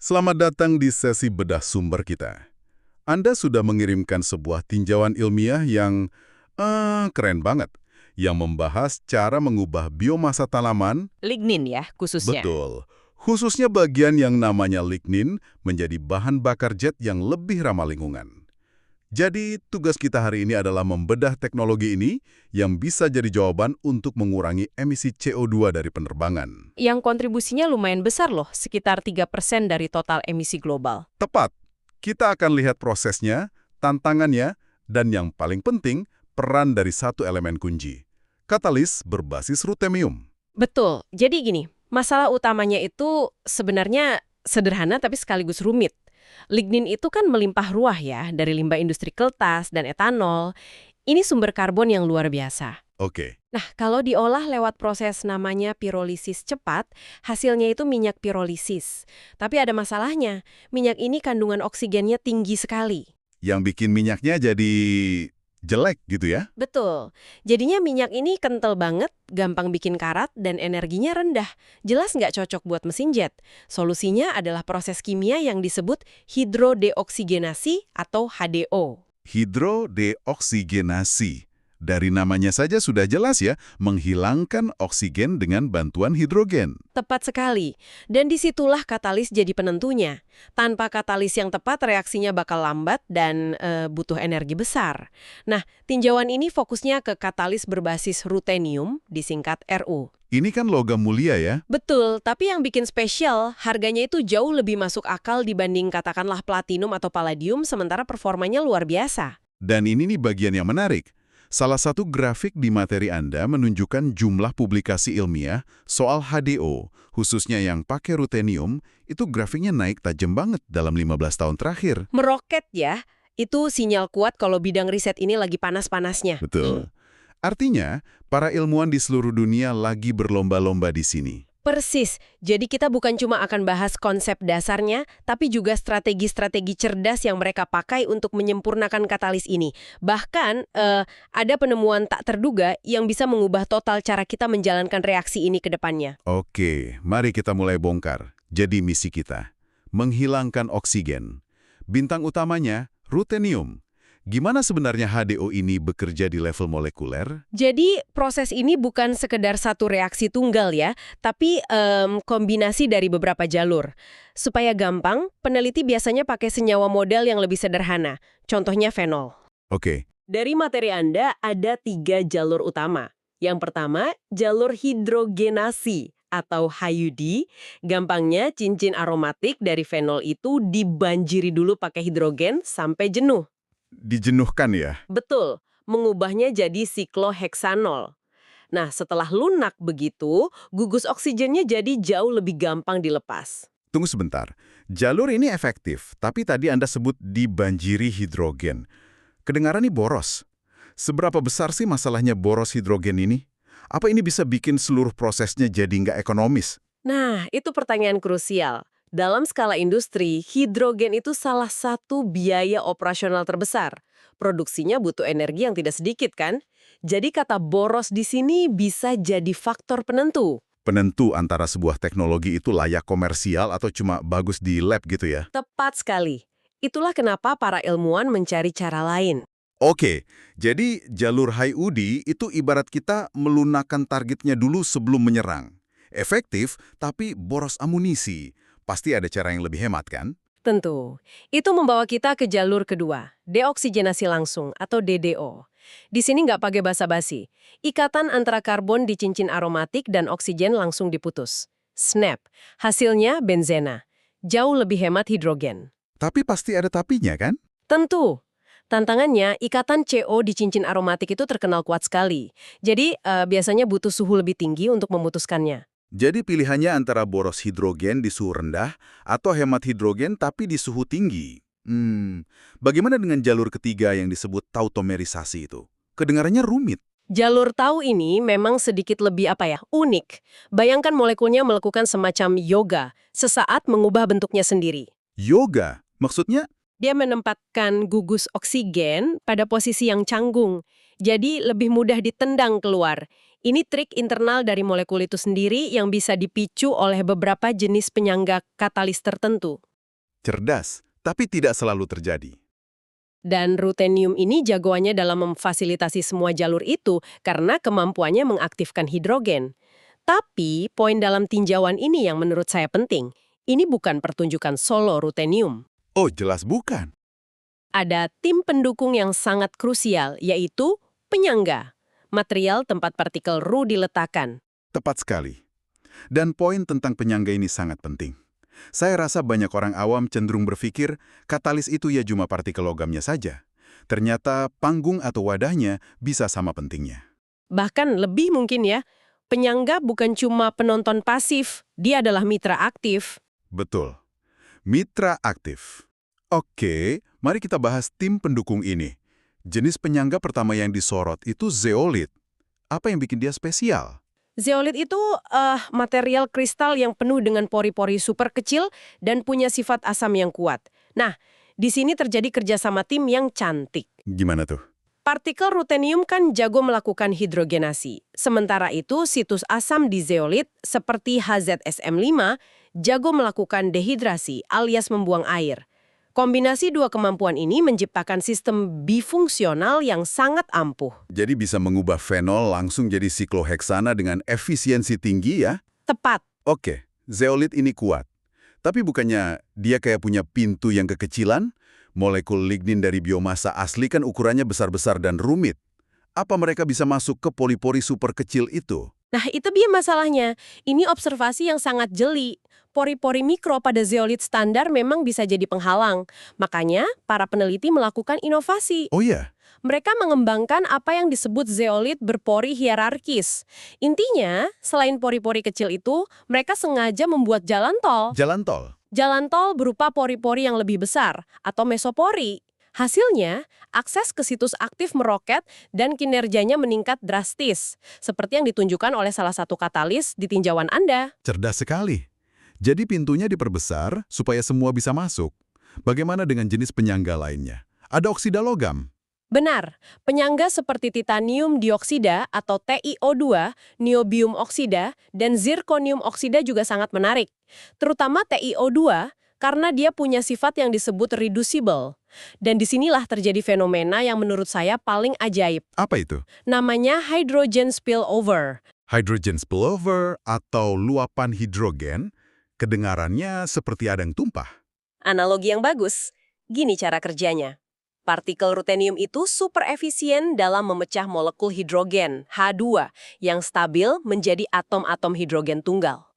Selamat datang di sesi bedah sumber kita. Anda sudah mengirimkan sebuah tinjauan ilmiah yang keren banget, yang membahas cara mengubah biomasa tanaman, Lignin ya, khususnya. betul, khususnya bagian yang namanya lignin menjadi bahan bakar jet yang lebih ramah lingkungan. Jadi, tugas kita hari ini adalah membedah teknologi ini yang bisa jadi jawaban untuk mengurangi emisi CO2 dari penerbangan. Yang kontribusinya lumayan besar loh, sekitar 3% dari total emisi global. Tepat. Kita akan lihat prosesnya, tantangannya, dan yang paling penting, peran dari satu elemen kunci. Katalis berbasis rutenium. Betul, jadi gini, masalah utamanya itu sebenarnya sederhana tapi sekaligus rumit. Lignin itu kan melimpah ruah ya, dari limbah industri kertas dan etanol. Ini sumber karbon yang luar biasa. Oke, Nah, kalau diolah lewat proses namanya pirolisis cepat, hasilnya itu minyak pirolisis. Tapi ada masalahnya, minyak ini kandungan oksigennya tinggi sekali. yang bikin minyaknya jadi jelek gitu ya? Betul. Jadinya minyak ini kental banget, gampang bikin karat, dan energinya rendah. Jelas nggak cocok buat mesin jet. Solusinya adalah proses kimia yang disebut hidrodeoksigenasi atau HDO. Hidrodeoksigenasi. Dari namanya saja sudah jelas ya, menghilangkan oksigen dengan bantuan hidrogen. Tepat sekali. Dan disitulah katalis jadi penentunya. Tanpa katalis yang tepat, reaksinya bakal lambat dan butuh energi besar. Nah, tinjauan ini fokusnya ke katalis berbasis rutenium, disingkat Ru. Ini kan logam mulia ya? Betul, tapi yang bikin spesial, harganya itu jauh lebih masuk akal dibanding katakanlah platinum atau palladium, sementara performanya luar biasa. Dan ini nih bagian yang menarik. Salah satu grafik di materi Anda menunjukkan jumlah publikasi ilmiah soal HDO, khususnya yang pakai rutenium, itu grafiknya naik tajam banget dalam 15 tahun terakhir. Meroket ya, itu sinyal kuat kalau bidang riset ini lagi panas-panasnya. Betul. Artinya, para ilmuwan di seluruh dunia lagi berlomba-lomba di sini. Persis, jadi kita bukan cuma akan bahas konsep dasarnya, tapi juga strategi-strategi cerdas yang mereka pakai untuk menyempurnakan katalis ini. Bahkan, ada penemuan tak terduga yang bisa mengubah total cara kita menjalankan reaksi ini ke depannya. Oke, mari kita mulai bongkar. Jadi misi kita, menghilangkan oksigen. Bintang utamanya, rutenium. Gimana sebenarnya HDO ini bekerja di level molekuler? Jadi, proses ini bukan sekedar satu reaksi tunggal ya, tapi kombinasi dari beberapa jalur. Supaya gampang, peneliti biasanya pakai senyawa model yang lebih sederhana. Contohnya fenol. Oke, Dari materi Anda ada 3 jalur utama. Yang pertama, jalur hidrogenasi atau HUD. Gampangnya, cincin aromatik dari fenol itu dibanjiri dulu pakai hidrogen sampai jenuh. dijenuhkan ya? Betul, mengubahnya jadi sikloheksanol. Nah, setelah lunak begitu, gugus oksigennya jadi jauh lebih gampang dilepas. Tunggu sebentar. Jalur ini efektif, tapi tadi Anda sebut dibanjiri hidrogen. Kedengaran ini boros. Seberapa besar sih masalahnya boros hidrogen ini? Apa ini bisa bikin seluruh prosesnya jadi nggak ekonomis? Nah, itu pertanyaan krusial. Dalam skala industri, hidrogen itu salah satu biaya operasional terbesar. Produksinya butuh energi yang tidak sedikit kan? Jadi kata boros di sini bisa jadi faktor penentu. Penentu antara sebuah teknologi itu layak komersial atau cuma bagus di lab gitu ya? Tepat sekali. Itulah kenapa para ilmuwan mencari cara lain. Oke, jadi jalur HUD itu ibarat kita melunakkan targetnya dulu sebelum menyerang. Efektif, tapi boros amunisi. Pasti ada cara yang lebih hemat kan? Tentu. Itu membawa kita ke jalur kedua, deoksigenasi langsung atau DDO. Di sini nggak pakai basa-basi. Ikatan antara karbon di cincin aromatik dan oksigen langsung diputus. Snap. Hasilnya benzena. Jauh lebih hemat hidrogen. Tapi pasti ada tapinya kan? Tentu. Tantangannya, ikatan CO di cincin aromatik itu terkenal kuat sekali. Jadi, biasanya butuh suhu lebih tinggi untuk memutuskannya. Jadi pilihannya antara boros hidrogen di suhu rendah atau hemat hidrogen tapi di suhu tinggi. Bagaimana dengan jalur ketiga yang disebut tautomerisasi itu? Kedengarannya rumit. Jalur tau ini memang sedikit lebih unik. Bayangkan molekulnya melakukan semacam yoga, sesaat mengubah bentuknya sendiri. Yoga? Maksudnya? Dia menempatkan gugus oksigen pada posisi yang canggung, jadi lebih mudah ditendang keluar. Ini trik internal dari molekul itu sendiri yang bisa dipicu oleh beberapa jenis penyangga katalis tertentu. Cerdas, tapi tidak selalu terjadi. Dan rutenium ini jagoannya dalam memfasilitasi semua jalur itu karena kemampuannya mengaktifkan hidrogen. Tapi, poin dalam tinjauan ini yang menurut saya penting. Ini bukan pertunjukan solo rutenium. Oh, jelas bukan. Ada tim pendukung yang sangat krusial, yaitu penyangga. Material tempat partikel Ru diletakkan. Tepat sekali. Dan poin tentang penyangga ini sangat penting. Saya rasa banyak orang awam cenderung berpikir katalis itu ya cuma partikel logamnya saja. Ternyata panggung atau wadahnya bisa sama pentingnya. Bahkan lebih mungkin ya, penyangga bukan cuma penonton pasif, dia adalah mitra aktif. Betul. Mitra aktif. Oke, mari kita bahas tim pendukung ini. Jenis penyangga pertama yang disorot itu zeolit. Apa yang bikin dia spesial? Zeolit itu material kristal yang penuh dengan pori-pori super kecil dan punya sifat asam yang kuat. Nah, di sini terjadi kerjasama tim yang cantik. Gimana tuh? Partikel rutenium kan jago melakukan hidrogenasi. Sementara itu, situs asam di zeolit seperti HZSM5 jago melakukan dehidrasi alias membuang air. Kombinasi dua kemampuan ini menciptakan sistem bifungsional yang sangat ampuh. Jadi bisa mengubah fenol langsung jadi sikloheksana dengan efisiensi tinggi ya? Tepat. Oke, zeolit ini kuat. Tapi bukannya dia kayak punya pintu yang kekecilan? Molekul lignin dari biomasa asli kan ukurannya besar-besar dan rumit. Apa mereka bisa masuk ke pori-pori super kecil itu? Nah, itu dia masalahnya. Ini observasi yang sangat jeli. Pori-pori mikro pada zeolit standar memang bisa jadi penghalang. Makanya, para peneliti melakukan inovasi. Oh iya? Mereka mengembangkan apa yang disebut zeolit berpori hierarkis. Intinya, selain pori-pori kecil itu, mereka sengaja membuat jalan tol. Jalan tol? Jalan tol berupa pori-pori yang lebih besar, atau mesopori. Hasilnya, akses ke situs aktif meroket dan kinerjanya meningkat drastis, seperti yang ditunjukkan oleh salah satu katalis di tinjauan Anda. Cerdas sekali. Jadi pintunya diperbesar supaya semua bisa masuk. Bagaimana dengan jenis penyangga lainnya? Ada oksida logam? Benar, penyangga seperti titanium dioksida atau TiO2, niobium oksida, dan zirconium oksida juga sangat menarik. Terutama TiO2 karena dia punya sifat yang disebut reducible. Dan disinilah terjadi fenomena yang menurut saya paling ajaib. Apa itu? Namanya hydrogen spillover. Hydrogen spillover atau luapan hidrogen, kedengarannya seperti ada yang tumpah. Analogi yang bagus. Gini cara kerjanya. Partikel rutenium itu super efisien dalam memecah molekul hidrogen, H2, yang stabil menjadi atom-atom hidrogen tunggal.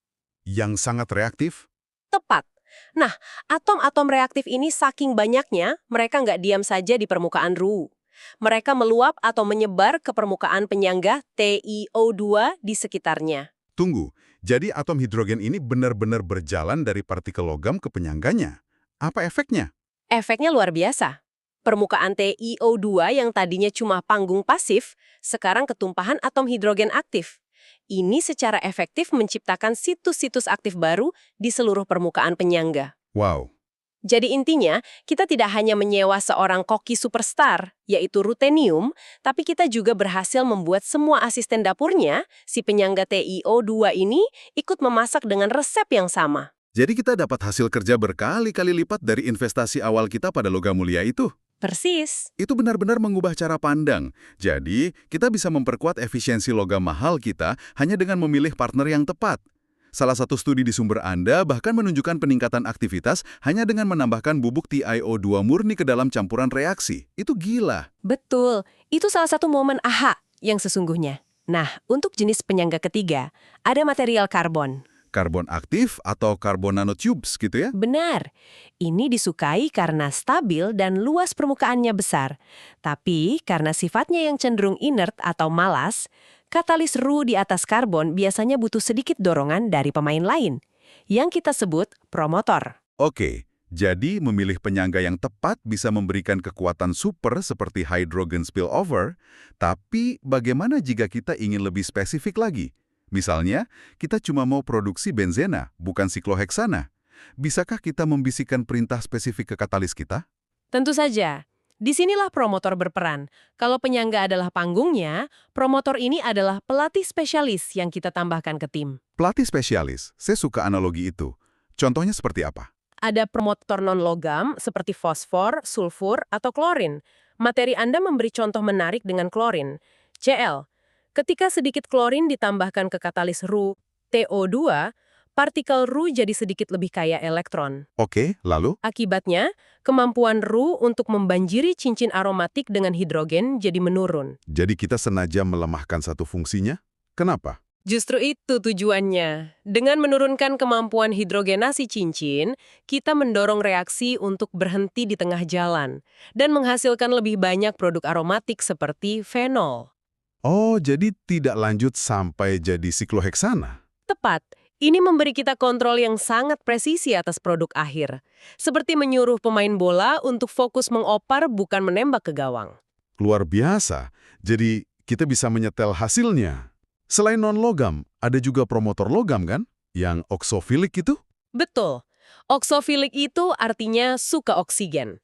Yang sangat reaktif? Tepat. Nah, atom-atom reaktif ini saking banyaknya, mereka nggak diam saja di permukaan Ru. Mereka meluap atau menyebar ke permukaan penyangga TiO2 di sekitarnya. Tunggu, jadi atom hidrogen ini benar-benar berjalan dari partikel logam ke penyangganya. Apa efeknya? Efeknya luar biasa. Permukaan TiO2 yang tadinya cuma panggung pasif, sekarang ketumpahan atom hidrogen aktif. Ini secara efektif menciptakan situs-situs aktif baru di seluruh permukaan penyangga. Wow. Jadi intinya, kita tidak hanya menyewa seorang koki superstar, yaitu rutenium, tapi kita juga berhasil membuat semua asisten dapurnya, si penyangga TiO2 ini, ikut memasak dengan resep yang sama. Jadi kita dapat hasil kerja berkali-kali lipat dari investasi awal kita pada logam mulia itu. Persis. Itu benar-benar mengubah cara pandang. Jadi, kita bisa memperkuat efisiensi logam mahal kita hanya dengan memilih partner yang tepat. Salah satu studi di sumber Anda bahkan menunjukkan peningkatan aktivitas hanya dengan menambahkan bubuk TiO2 murni ke dalam campuran reaksi. Itu gila. Betul. Itu salah satu momen aha yang sesungguhnya. Nah, untuk jenis penyangga ketiga, ada material karbon. Karbon aktif atau karbon nanotubes gitu ya? Benar. Ini disukai karena stabil dan luas permukaannya besar. Tapi karena sifatnya yang cenderung inert atau malas, katalis Ru di atas karbon biasanya butuh sedikit dorongan dari pemain lain, yang kita sebut promotor. Oke, jadi memilih penyangga yang tepat bisa memberikan kekuatan super seperti hydrogen spillover, tapi bagaimana jika kita ingin lebih spesifik lagi? Misalnya, kita cuma mau produksi benzena, bukan sikloheksana. Bisakah kita membisikkan perintah spesifik ke katalis kita? Tentu saja. Disinilah promotor berperan. Kalau penyangga adalah panggungnya, promotor ini adalah pelatih spesialis yang kita tambahkan ke tim. Pelatih spesialis, saya suka analogi itu. Contohnya seperti apa? Ada promotor non-logam seperti fosfor, sulfur, atau klorin. Materi Anda memberi contoh menarik dengan klorin. Cl. Ketika sedikit klorin ditambahkan ke katalis Ru, TO2, partikel Ru jadi sedikit lebih kaya elektron. Oke, lalu? Akibatnya, kemampuan Ru untuk membanjiri cincin aromatik dengan hidrogen jadi menurun. Jadi kita sengaja melemahkan satu fungsinya? Kenapa? Justru itu tujuannya. Dengan menurunkan kemampuan hidrogenasi cincin, kita mendorong reaksi untuk berhenti di tengah jalan dan menghasilkan lebih banyak produk aromatik seperti fenol. Oh, jadi tidak lanjut sampai jadi sikloheksana? Tepat. Ini memberi kita kontrol yang sangat presisi atas produk akhir. Seperti menyuruh pemain bola untuk fokus mengopar bukan menembak ke gawang. Luar biasa. Jadi kita bisa menyetel hasilnya. Selain non-logam, ada juga promotor logam kan? Yang oksofilik itu? Betul. Oksofilik itu artinya suka oksigen.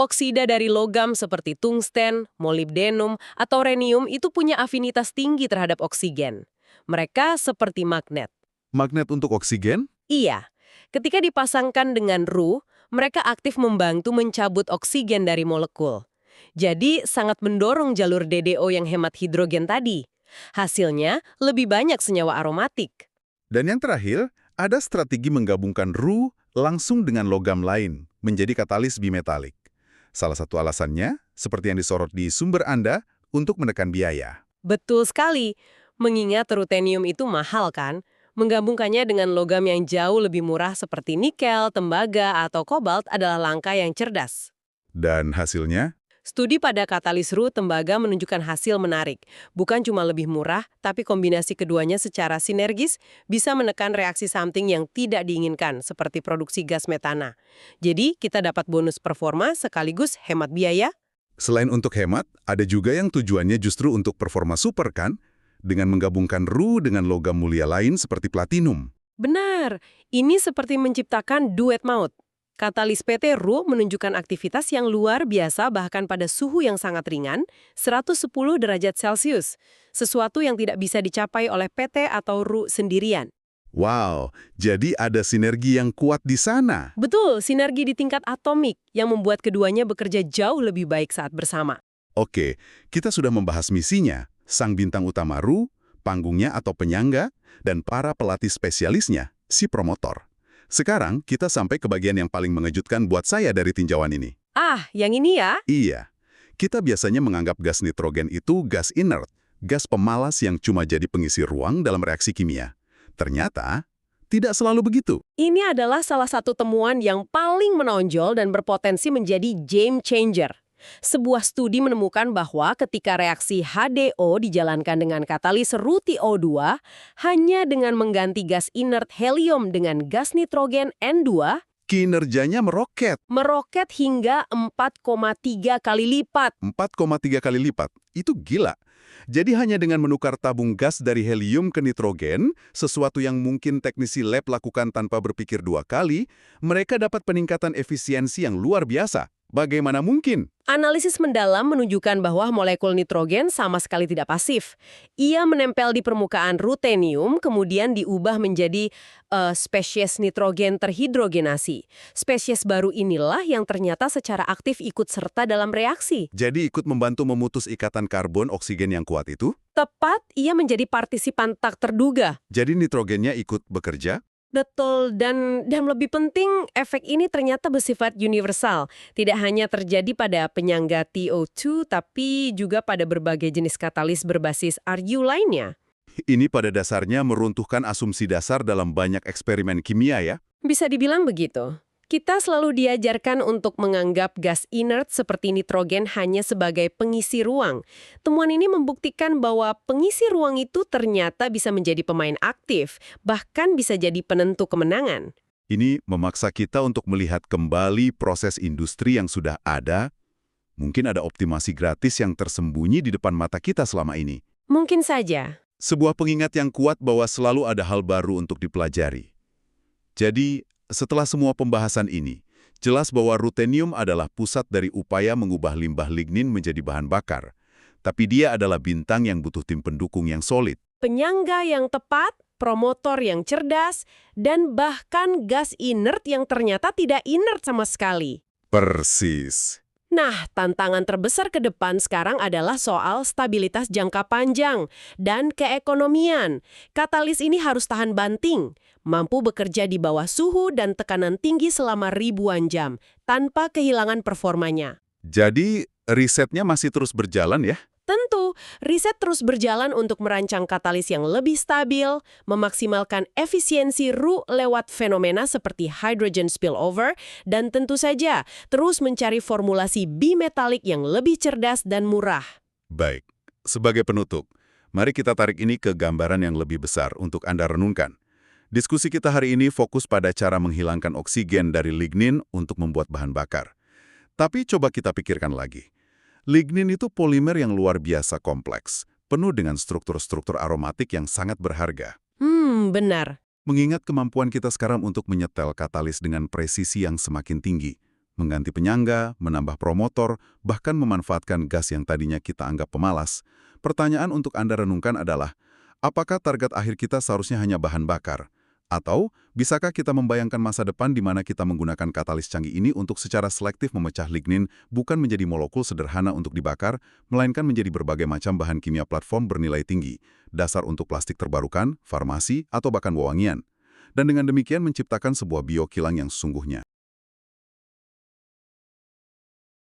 Oksida dari logam seperti tungsten, molibdenum, atau rhenium itu punya afinitas tinggi terhadap oksigen. Mereka seperti magnet. Magnet untuk oksigen? Iya. Ketika dipasangkan dengan Ru, mereka aktif membantu mencabut oksigen dari molekul. Jadi sangat mendorong jalur DDO yang hemat hidrogen tadi. Hasilnya lebih banyak senyawa aromatik. Dan yang terakhir, ada strategi menggabungkan Ru langsung dengan logam lain, menjadi katalis bimetalik. Salah satu alasannya, seperti yang disorot di sumber Anda, untuk menekan biaya. Betul sekali. Mengingat rutenium itu mahal kan? Menggabungkannya dengan logam yang jauh lebih murah seperti nikel, tembaga, atau kobalt adalah langkah yang cerdas. Dan hasilnya? Studi pada katalis Ru tembaga menunjukkan hasil menarik. Bukan cuma lebih murah, tapi kombinasi keduanya secara sinergis bisa menekan reaksi samping yang tidak diinginkan, seperti produksi gas metana. Jadi, kita dapat bonus performa sekaligus hemat biaya. Selain untuk hemat, ada juga yang tujuannya justru untuk performa super kan? Dengan menggabungkan Ru dengan logam mulia lain seperti platinum. Benar, ini seperti menciptakan duet maut. Katalis PT Ru menunjukkan aktivitas yang luar biasa bahkan pada suhu yang sangat ringan, 110 derajat Celcius, sesuatu yang tidak bisa dicapai oleh PT atau Ru sendirian. Wow, jadi ada sinergi yang kuat di sana. Betul, sinergi di tingkat atomik yang membuat keduanya bekerja jauh lebih baik saat bersama. Oke, kita sudah membahas misinya, sang bintang utama Ru, panggungnya atau penyangga, dan para pelatih spesialisnya, si promotor. Sekarang, kita sampai ke bagian yang paling mengejutkan buat saya dari tinjauan ini. Ah, yang ini ya? Iya. Kita biasanya menganggap gas nitrogen itu gas inert, gas pemalas yang cuma jadi pengisi ruang dalam reaksi kimia. Ternyata, tidak selalu begitu. Ini adalah salah satu temuan yang paling menonjol dan berpotensi menjadi game changer. Sebuah studi menemukan bahwa ketika reaksi HDO dijalankan dengan katalis RuTO2, hanya dengan mengganti gas inert helium dengan gas nitrogen N2, Kinerjanya meroket. meroket hingga 4,3 kali lipat. 4,3 kali lipat. Itu gila. Jadi hanya dengan menukar tabung gas dari helium ke nitrogen, sesuatu yang mungkin teknisi lab lakukan tanpa berpikir dua kali, mereka dapat peningkatan efisiensi yang luar biasa. Bagaimana mungkin? Analisis mendalam menunjukkan bahwa molekul nitrogen sama sekali tidak pasif. Ia menempel di permukaan rutenium, kemudian diubah menjadi spesies nitrogen terhidrogenasi. Spesies baru inilah yang ternyata secara aktif ikut serta dalam reaksi. Jadi ikut membantu memutus ikatan karbon oksigen yang kuat itu? Tepat, ia menjadi partisipan tak terduga. Jadi nitrogennya ikut bekerja? Betul, dan lebih penting, efek ini ternyata bersifat universal. Tidak hanya terjadi pada penyangga TO2, tapi juga pada berbagai jenis katalis berbasis Ru lainnya. Ini pada dasarnya meruntuhkan asumsi dasar dalam banyak eksperimen kimia ya? Bisa dibilang begitu. Kita selalu diajarkan untuk menganggap gas inert seperti nitrogen hanya sebagai pengisi ruang. Temuan ini membuktikan bahwa pengisi ruang itu ternyata bisa menjadi pemain aktif, bahkan bisa jadi penentu kemenangan. Ini memaksa kita untuk melihat kembali proses industri yang sudah ada. Mungkin ada optimasi gratis yang tersembunyi di depan mata kita selama ini. Mungkin saja. Sebuah pengingat yang kuat bahwa selalu ada hal baru untuk dipelajari. Jadi, setelah semua pembahasan ini, jelas bahwa rutenium adalah pusat dari upaya mengubah limbah lignin menjadi bahan bakar. Tapi dia adalah bintang yang butuh tim pendukung yang solid. Penyangga yang tepat, promotor yang cerdas, dan bahkan gas inert yang ternyata tidak inert sama sekali. Persis. Nah, tantangan terbesar ke depan sekarang adalah soal stabilitas jangka panjang dan keekonomian. Katalis ini harus tahan banting, mampu bekerja di bawah suhu dan tekanan tinggi selama ribuan jam, tanpa kehilangan performanya. Jadi, risetnya masih terus berjalan ya? Tentu, riset terus berjalan untuk merancang katalis yang lebih stabil, memaksimalkan efisiensi Ru lewat fenomena seperti hydrogen spillover, dan tentu saja terus mencari formulasi bimetalik yang lebih cerdas dan murah. Baik, sebagai penutup, mari kita tarik ini ke gambaran yang lebih besar untuk Anda renungkan. Diskusi kita hari ini fokus pada cara menghilangkan oksigen dari lignin untuk membuat bahan bakar. Tapi coba kita pikirkan lagi. Lignin itu polimer yang luar biasa kompleks, penuh dengan struktur-struktur aromatik yang sangat berharga. Benar. Mengingat kemampuan kita sekarang untuk menyetel katalis dengan presisi yang semakin tinggi, mengganti penyangga, menambah promotor, bahkan memanfaatkan gas yang tadinya kita anggap pemalas, pertanyaan untuk Anda renungkan adalah, apakah target akhir kita seharusnya hanya bahan bakar? Atau, bisakah kita membayangkan masa depan di mana kita menggunakan katalis canggih ini untuk secara selektif memecah lignin bukan menjadi molekul sederhana untuk dibakar, melainkan menjadi berbagai macam bahan kimia platform bernilai tinggi, dasar untuk plastik terbarukan, farmasi, atau bahkan wewangian. Dan dengan demikian menciptakan sebuah biokilang yang sesungguhnya.